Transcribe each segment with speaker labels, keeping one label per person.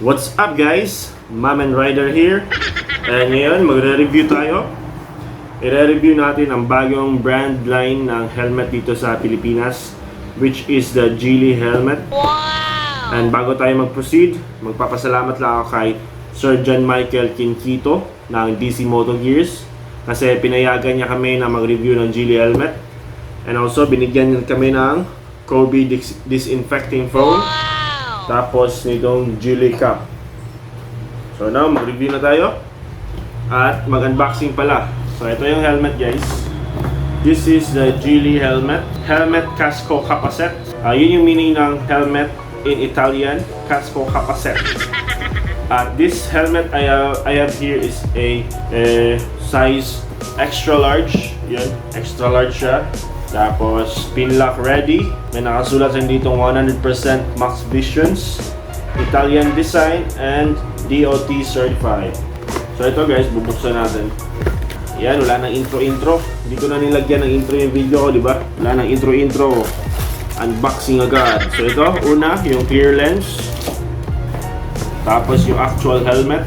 Speaker 1: What's up guys? Mom and Rider here. And ngayon magre-review tayo. I-review natin ang bagong brand line ng helmet dito sa Pilipinas, which is the Gille Helmet. Wow! And bago tayo mag-proceed, magpapasalamat lang ako kay Sir John Michael Quinquito ng DC Moto Gears kasi pinayagan niya kami na mag-review ng Gille Helmet. And also binigyan niya kami ng Kobe disinfecting foam. Wow! Tapos nitong Gille Cap. So now mag-review na tayo at mag-unboxing pala. So ito yung helmet guys. This is the Gille Helmet. Helmet Casco Capaset. Yun yung meaning ng helmet in Italian, Casco Capaset. At this helmet I have here is a size extra large. Yun, extra large siya. Tapos pin lock ready. May nakasulat din dito 100% max visions, Italian design, and DOT certified. So ito guys, bubuksan natin. Yan, wala nang intro. Hindi ko na nilagyan ng intro yung video ko, di ba? Wala nang intro. Unboxing agad. So ito, una, yung clear lens. Tapos yung actual helmet.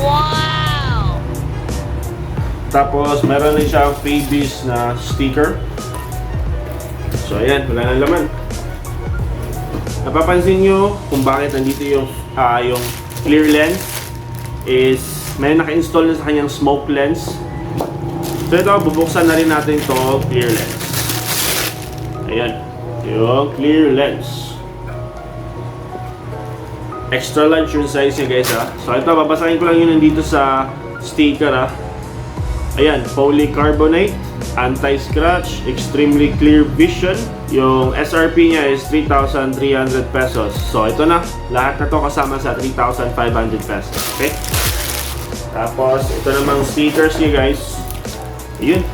Speaker 1: Wow! Tapos meron din siyang freebies na sticker. So ayan, wala nang laman. Napapansin nyo kung bakit nandito yung clear lens is may naka-install na sa kanyang smoke lens. So ito, bubuksan na rin natin to clear lens. Ayan, yung clear lens. Extra large yung size niya guys ha. So ito, babasahin ko lang yun nandito sa sticker ha. Ayan, polycarbonate, anti-scratch, extremely clear vision. Yung SRP niya is 3,300 pesos. So ito na, lahat na to kasama sa 3,500 pesos. Okay? Tapos ito namang stickers niya guys. Ayun.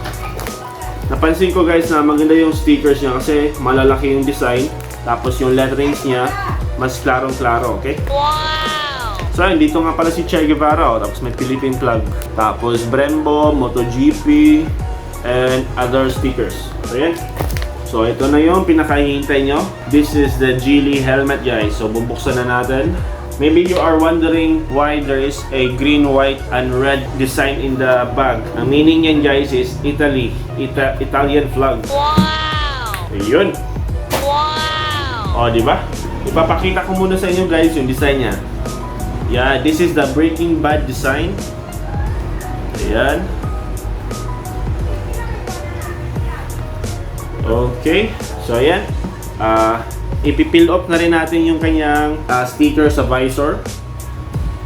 Speaker 1: Napansin ko guys na maganda yung stickers niya kasi malalaki yung design. Tapos yung letterings niya mas klarong-klaro, okay? Wow! So ayun, dito nga pala si Che Guevara, tapos may Philippine flag. Tapos Brembo, MotoGP, and other stickers. So yan. So ito na yung pinakahihintay nyo. This is the Gille Helmet guys. So bubuksan na natin. Maybe you are wondering why there is a green, white, and red design in the bag. Ang meaning yan guys is Italy. Italian flag. Wow! Ayun. Wow! O, diba? Ipapakita ko muna sa inyo guys yung design niya. Yeah, this is the Breaking Bad design. Ayan. Okay. So ayan. Ipi-peel off na rin natin yung kanyang sticker sa visor.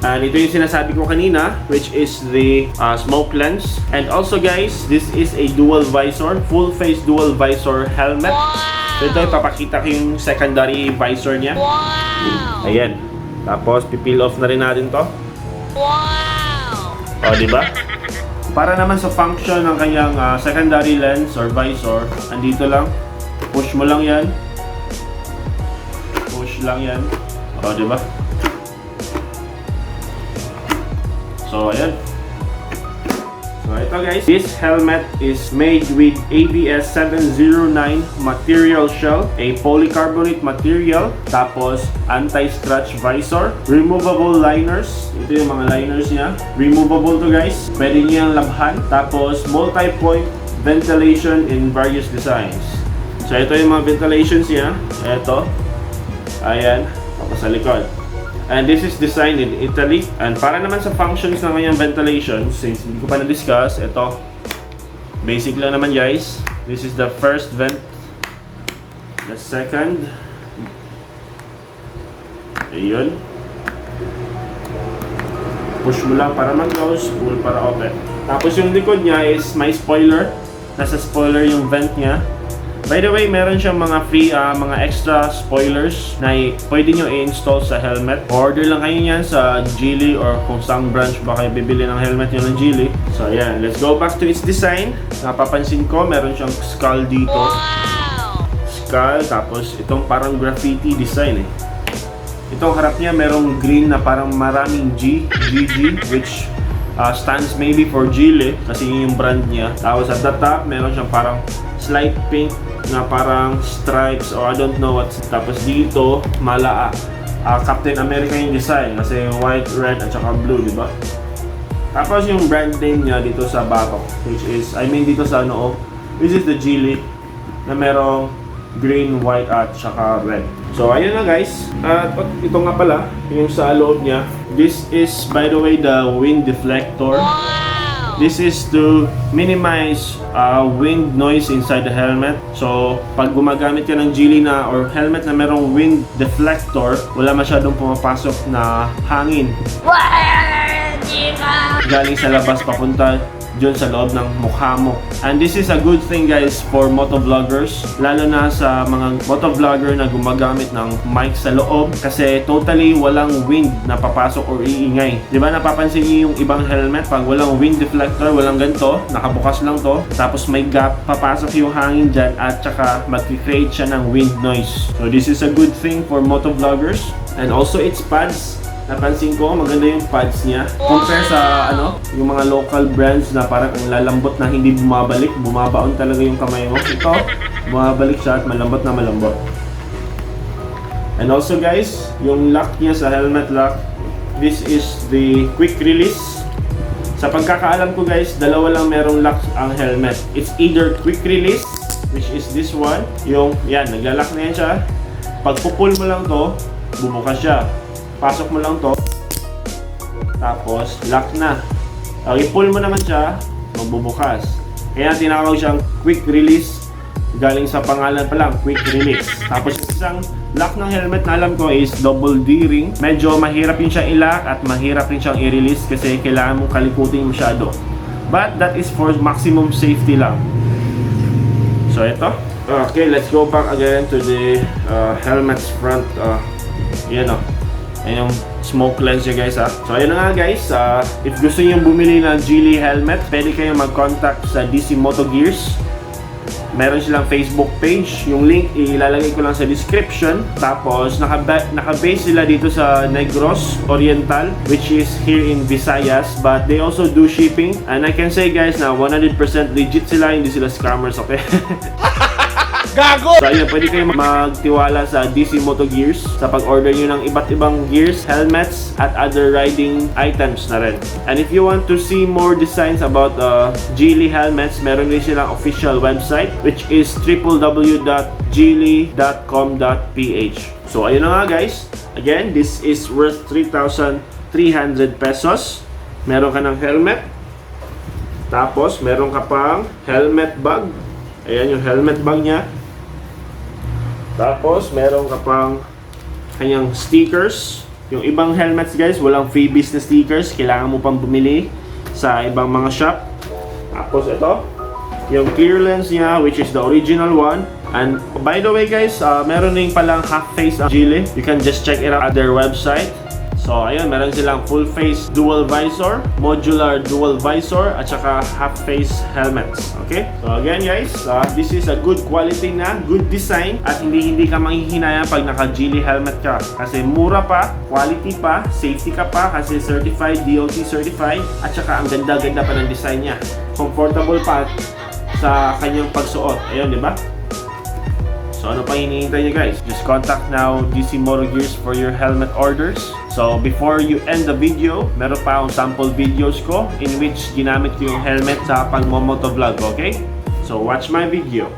Speaker 1: And ito yung sinasabi ko kanina, which is the smoke lens. And also guys, this is a dual visor, full face dual visor helmet. So ito, ipapakita ko yung secondary visor niya. Wow! Ayan. Tapos pipeel off na rin natin to. Wow! O, diba? Para naman sa function ng kanyang secondary lens or visor, andito lang. Push mo lang yan. Push lang yan. O, diba? So, ayan. So, ito guys. This helmet is made with ABS 709 material shell, a polycarbonate material, tapos anti-scratch visor, removable liners. Ito yung mga liners niya. Removable to guys. Pwede niyang labhan. Tapos multipoint ventilation in various designs. So, ito yung mga ventilations niya. Ito. Ayan. Tapos sa likod. And this is designed in Italy. And para naman sa functions ng kanyang ventilation, since hindi ko pa na-discuss, ito. Basic lang naman guys. This is the first vent. The second. Ayun. Push mo lang para mag-close, pull para open. Tapos yung likod niya is may spoiler. Nasa spoiler yung vent niya. By the way, meron siyang mga free, mga extra spoilers na pwede nyo i-install sa helmet. Order lang kayo yan sa Gille or kung saan branch ba kayo bibili ng helmet nyo ng Gille. So ayan, let's go back to its design. Napapansin ko, meron siyang skull dito. Wow! Skull, tapos itong parang graffiti design eh. Itong harap niya, merong green na parang maraming GG, which stands maybe for Gille kasi yun yung brand niya. Tapos at the top, meron siyang parang slight pink na parang stripes or I don't know what. Tapos dito, Captain America yung design kasi white, red at saka blue, di ba? Tapos yung brand name niya dito sa batok, which is, dito sa noo, this is the Gille na merong green, white at saka red. So ayun na guys. At ito nga pala yung sa loob niya. This is by the way the wind deflector. This is to minimize wind noise inside the helmet. So, pag gumagamit ka ng Gille na or helmet na merong wind deflector, wala masyadong pumapasok na hangin galing sa labas papunta dyan sa loob ng mukha mo. And this is a good thing guys for motovloggers, lalo na sa mga motovlogger na gumagamit ng mic sa loob kasi totally walang wind na papasok or iingay. Diba napapansin niyo yung ibang helmet pag walang wind deflector, walang ganito, nakabukas lang to, tapos may gap, papasok yung hangin dyan at saka mag-create siya ng wind noise. So this is a good thing for motovloggers. And also its pads, napansin ko maganda yung pads niya compare sa yung mga local brands na parang ang lalambot na hindi bumabalik, bumabaon talaga yung kamay mo. Ito, bumabalik siya at malambot na malambot. And also guys, yung lock niya sa helmet lock, this is the quick release. Sa pagkakaalam ko guys, dalawa lang merong lock ang helmet. It's either quick release, which is this one, yung yan, naglalak na yan siya. Pag pull mo lang to, bumukas siya. Pasok mo lang to, tapos lock na. Pag i-pull mo naman siya, magbubukas. Kaya tinawag siyang quick release, galing sa pangalan pa lang, quick release. Tapos isang lock ng helmet na alam ko is double D-ring. Medyo mahirap yun siyang i-lock at mahirap rin siyang i-release kasi kailangan mong kalikutin masyado. But that is for maximum safety lang. So ito. Okay, let's go back again to the helmet's front. Yan o. Ayan yung smoke lens niya guys ha. So ayun na nga guys, if gusto niyo bumili ng Gille helmet, pwede kayong mag-contact sa DC Moto Gears. Meron silang Facebook page. Yung link ilalagay ko lang sa description. Tapos naka-base sila dito sa Negros Oriental, which is here in Visayas, but they also do shipping. And I can say guys na 100% legit sila, hindi sila scammers, okay? Gago! So ayun, pwede kayo magtiwala sa DC Moto Gears sa pag-order nyo ng iba't ibang gears, helmets, at other riding items na rin. And if you want to see more designs about Gille helmets, meron din silang official website which is www.gille.com.ph. So ayun na nga guys. Again, this is worth 3,300 pesos. Meron ka ng helmet. Tapos meron ka pang helmet bag. Ayan yung helmet bag niya. Tapos, meron ka pang kanyang stickers. Yung ibang helmets guys, walang freebies na stickers. Kailangan mo pang bumili sa ibang mga shop. Tapos ito, yung clear lens niya, which is the original one. And by the way guys, meron din palang half face ang Gille. You can just check it out at their website. So ayun, meron silang full face dual visor, modular dual visor, at saka half face helmets. Okay? So again guys, this is a good quality na, good design, at hindi ka manghihinayang pag naka Gille helmet ka. Kasi mura pa, quality pa, safety ka pa kasi certified, DOT certified, at saka ang ganda-ganda pa ng design niya. Comfortable pa sa kanyang pagsuot. Ayun, di ba? So ano pa hinihintay niyo guys? Just contact now DC Moto Gears for your helmet orders. So before you end the video, meron pa akong sample videos ko in which ginamit ko yung helmet sa pagmomotovlog, okay? So watch my video.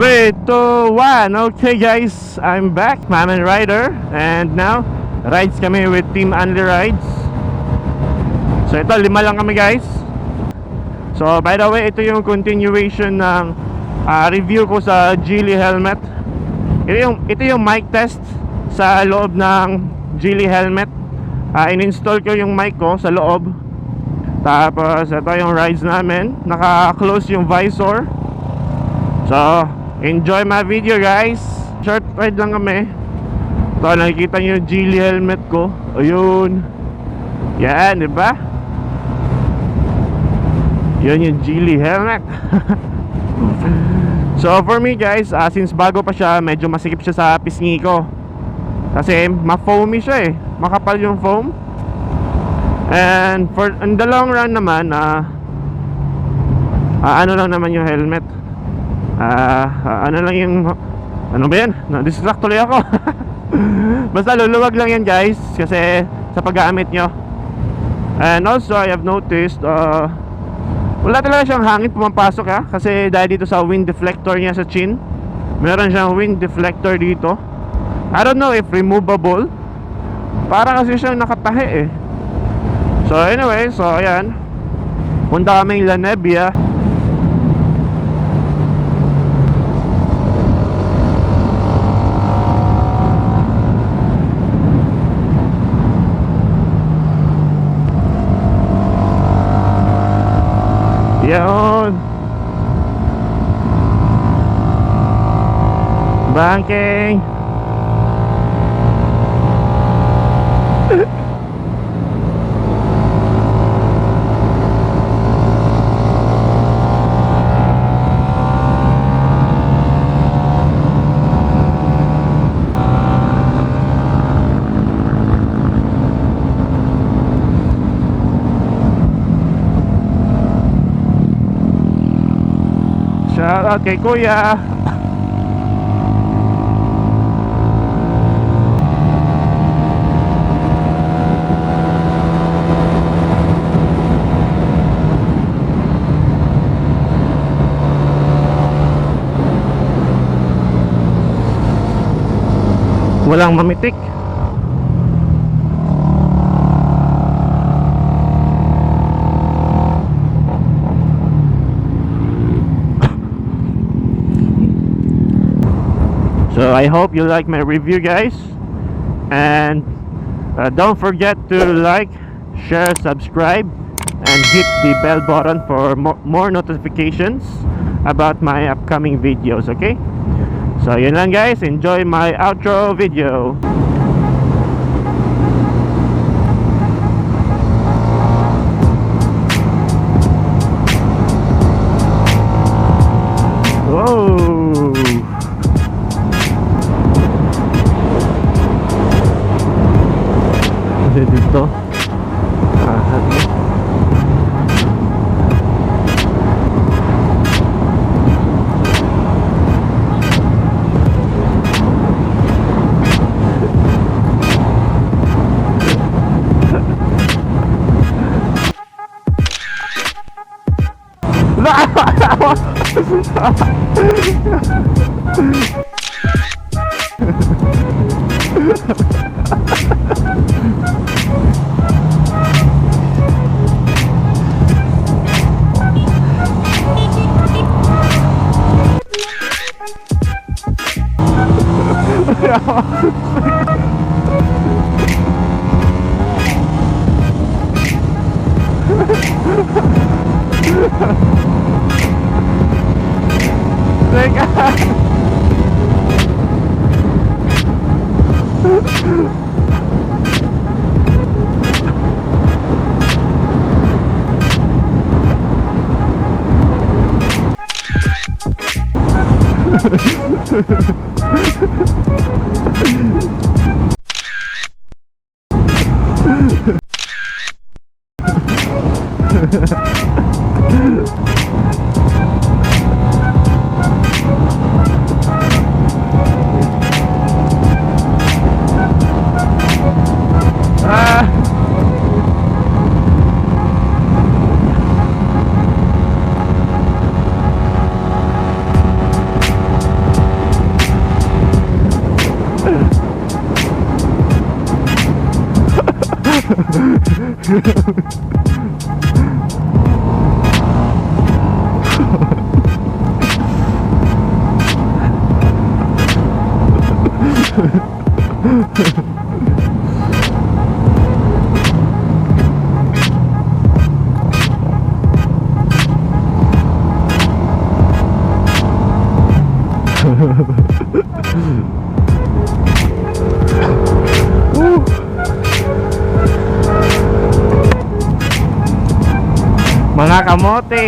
Speaker 1: 3, 2, 1. Okay guys, I'm back, Maman Rider. And now, rides kami with Team Anli Rides. So ito, 5 lang kami guys. So by the way, ito yung continuation ng review ko sa Gille Helmet. Ito yung mic test sa loob ng Gille Helmet. In-install ko yung mic ko sa loob. Tapos ito yung rides namin. Naka-close yung visor. So enjoy my video guys. Short ride lang kami. Ito, nakikita nyo yung Gille Helmet ko. Ayun. Yan, diba? Yun yung Gille Helmet. So for me guys, since bago pa siya, medyo masikip siya sa pisngi ko. Kasi ma-foamy siya eh. Makapal yung foam. And for in the long run naman, ano lang naman yung helmet. Ano lang yung, ano ba yan? Na-distract tuloy ako. Basta luluwag lang yan guys, kasi sa paggamit nyo. And also I have noticed, wala talaga siyang hangin pumapasok kasi dahil dito sa wind deflector niya sa chin. Meron siyang wind deflector dito. I don't know if removable. Para kasi siyang nakatahi eh. So anyway, so ayan, punta kaming La Nebbia. Yun, banking. Shout out kay Kuya. Walang mamitik. So I hope you like my review guys. And don't forget to like, share, subscribe, and hit the bell button for more notifications about my upcoming videos, okay? So yun lang guys, enjoy my outro video. Whoa! Dito
Speaker 2: Mga kamote.